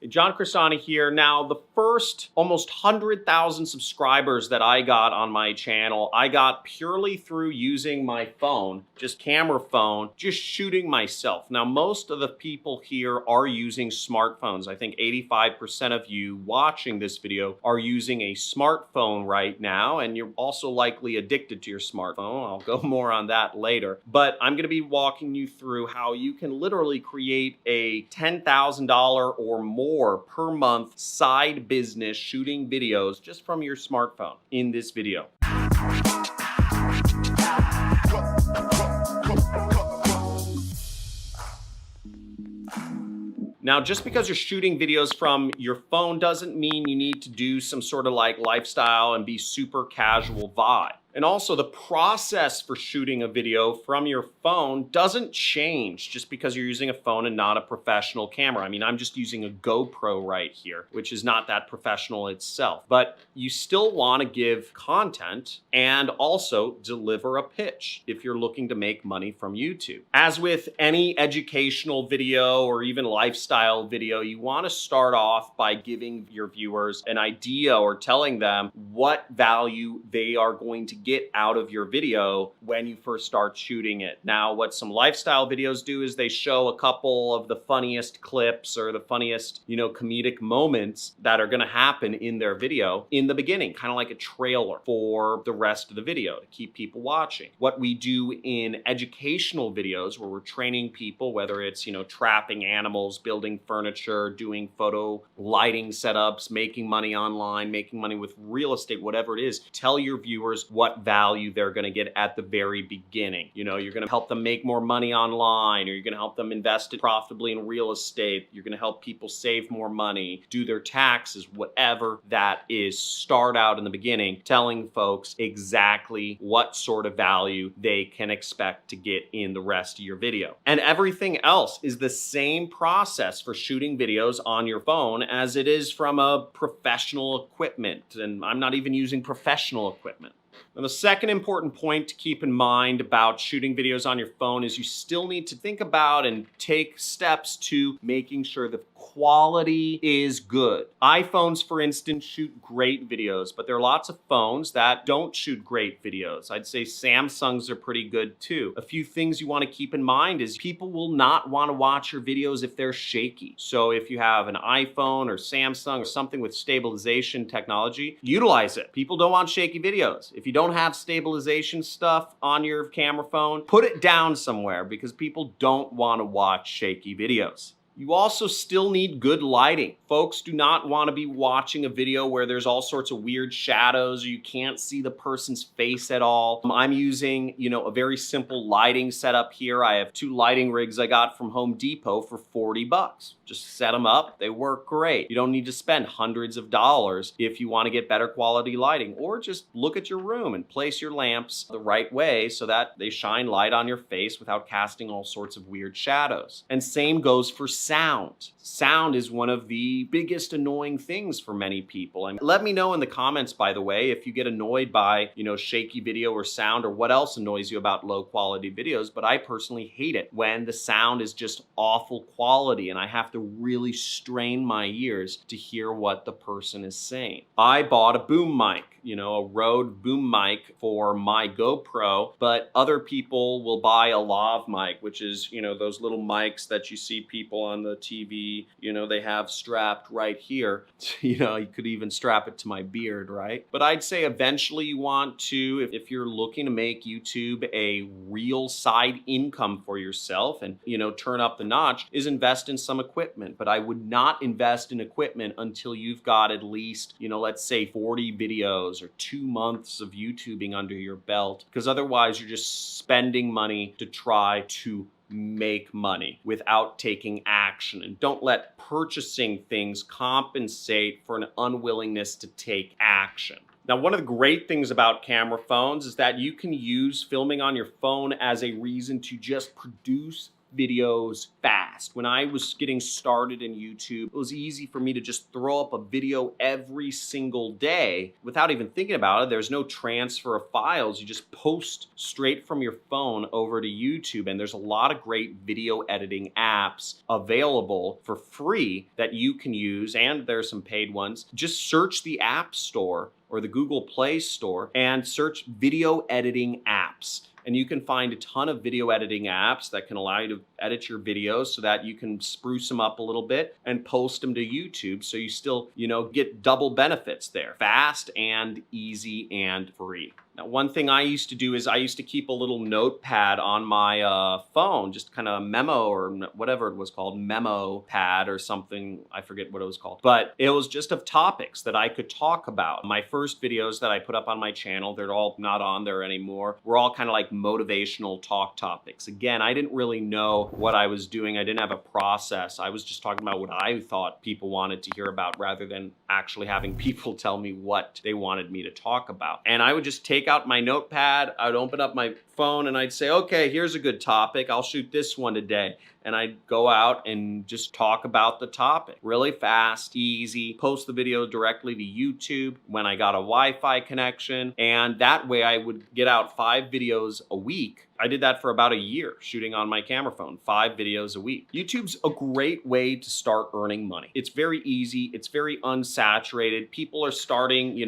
John Crestani here. Now, the first almost 100,000 subscribers that I got on my channel, I got purely through using my phone, just camera phone, just shooting myself. Now, most of the people here are using smartphones. I think 85% of you watching this video are using a smartphone right now, and you're also likely addicted to your smartphone. I'll go more on that later. But I'm going to be walking you through how you can literally create a $10,000 or more per month side business shooting videos just from your smartphone in this video. Now, just because you're shooting videos from your phone doesn't mean you need to do some sort of like lifestyle and be super casual vibe. And also, the process for shooting a video from your phone doesn't change just because you're using a phone and not a professional camera. I mean, I'm just using a GoPro right here, which is not that professional itself. But you still want to give content and also deliver a pitch if you're looking to make money from YouTube. As with any educational video or even lifestyle video, you want to start off by giving your viewers an idea or telling them what value they are going to get out of your video when you first start shooting it. Now, what some lifestyle videos do is they show a couple of the funniest clips or the funniest, comedic moments that are going to happen in their video in the beginning, kind of like a trailer for the rest of the video to keep people watching. What we do in educational videos where we're training people, whether it's, trapping animals, building furniture, doing photo lighting setups, making money online, making money with real estate, whatever it is, tell your viewers what value they're going to get at the very beginning. You're going to help them make more money online, or you're going to help them invest it profitably in real estate. You're going to help people save more money, do their taxes, whatever that is. Start out in the beginning telling folks exactly what sort of value they can expect to get in the rest of your video. And everything else is the same process for shooting videos on your phone as it is from a professional equipment. And I'm not even using professional equipment. Now, the second important point to keep in mind about shooting videos on your phone is you still need to think about and take steps to making sure the quality is good. iPhones, for instance, shoot great videos, but there are lots of phones that don't shoot great videos. I'd say Samsungs are pretty good too. A few things you want to keep in mind is people will not want to watch your videos if they're shaky. So if you have an iPhone or Samsung or something with stabilization technology, utilize it. People don't want shaky videos. If you don't have stabilization stuff on your camera phone, put it down somewhere because people don't want to watch shaky videos. You also still need good lighting. Folks do not want to be watching a video where there's all sorts of weird shadows or you can't see the person's face at all. I'm using, a very simple lighting setup here. I have 2 lighting rigs I got from Home Depot for $40. Just set them up. They work great. You don't need to spend hundreds of dollars if you want to get better quality lighting, or just look at your room and place your lamps the right way so that they shine light on your face without casting all sorts of weird shadows. And same goes for sound. Sound is one of the biggest annoying things for many people. And let me know in the comments, by the way, if you get annoyed by, shaky video or sound, or what else annoys you about low quality videos. But I personally hate it when the sound is just awful quality and I have to really strain my ears to hear what the person is saying. I bought a boom mic, a Rode boom mic for my GoPro, but other people will buy a lav mic, which is, those little mics that you see people on the TV, they have strapped right here. You could even strap it to my beard, right? But I'd say eventually you want to, if you're looking to make YouTube a real side income for yourself and, turn up the notch, is invest in some equipment. But I would not invest in equipment until you've got at least, let's say 40 videos or 2 months of YouTubing under your belt, because otherwise you're just spending money to try to make money without taking action. And don't let purchasing things compensate for an unwillingness to take action. Now, one of the great things about camera phones is that you can use filming on your phone as a reason to just produce videos fast. When I was getting started in YouTube, it was easy for me to just throw up a video every single day without even thinking about it. There's no transfer of files. You just post straight from your phone over to YouTube, and there's a lot of great video editing apps available for free that you can use, and there's some paid ones. Just search the App Store or the Google Play Store and search video editing apps. And you can find a ton of video editing apps that can allow you to edit your videos so that you can spruce them up a little bit and post them to YouTube, so you still, get double benefits there. Fast and easy and free. Now, one thing I used to do is I used to keep a little notepad on my phone, just kind of a memo or whatever it was called, memo pad or something. I forget what it was called. But it was just of topics that I could talk about. My first videos that I put up on my channel, they're all not on there anymore, were all kind of like motivational talk topics. Again, I didn't really know what I was doing. I didn't have a process. I was just talking about what I thought people wanted to hear about rather than actually having people tell me what they wanted me to talk about. And I would just take out my notepad, I'd open up my phone and I'd say, okay, here's a good topic. I'll shoot this one today. And I'd go out and just talk about the topic. Really fast, easy, post the video directly to YouTube when I got a Wi-Fi connection. And that way I would get out 5 videos a week. I did that for about a year, shooting on my camera phone, 5 videos a week. YouTube's a great way to start earning money. It's very easy. It's very unsaturated. People are starting,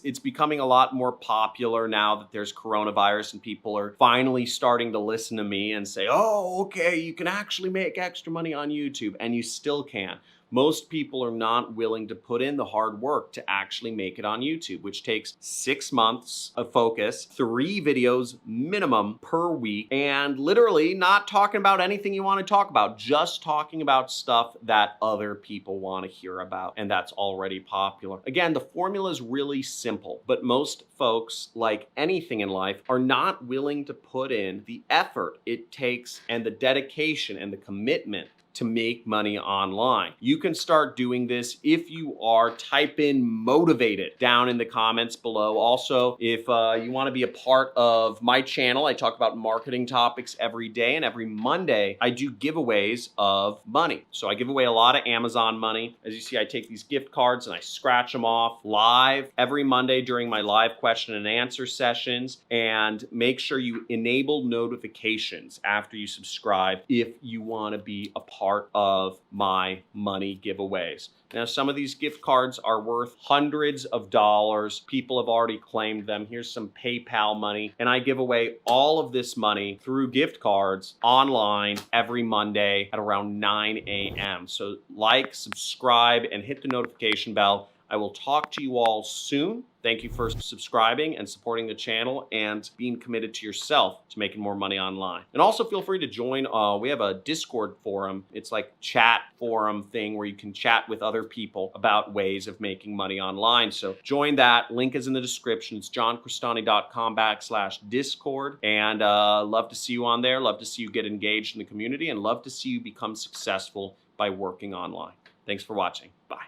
it's becoming a lot more popular now that there's coronavirus and people are finally starting to listen to me and say, oh, okay, you can actually make extra money on YouTube, and you still can. Most people are not willing to put in the hard work to actually make it on YouTube, which takes 6 months of focus, 3 videos minimum per week, and literally not talking about anything you want to talk about, just talking about stuff that other people want to hear about and that's already popular. Again, the formula is really simple, but most folks, like anything in life, are not willing to put in the effort it takes and the dedication and the commitment to make money online. You can start doing this if you are. Type in motivated down in the comments below. Also, if you want to be a part of my channel, I talk about marketing topics every day, and every Monday I do giveaways of money. So I give away a lot of Amazon money. As you see, I take these gift cards and I scratch them off live every Monday during my live question and answer sessions. And make sure you enable notifications after you subscribe if you want to be a part of my money giveaways. Now, some of these gift cards are worth hundreds of dollars. People have already claimed them. Here's some PayPal money. And I give away all of this money through gift cards online every Monday at around 9 a.m. So like, subscribe, and hit the notification bell. I will talk to you all soon. Thank you for subscribing and supporting the channel and being committed to yourself to making more money online. And also feel free to join, we have a Discord forum. It's like chat forum thing where you can chat with other people about ways of making money online. So join that. Link is in the description. It's johncristani.com/Discord. And love to see you on there. Love to see you get engaged in the community, and love to see you become successful by working online. Thanks for watching. Bye.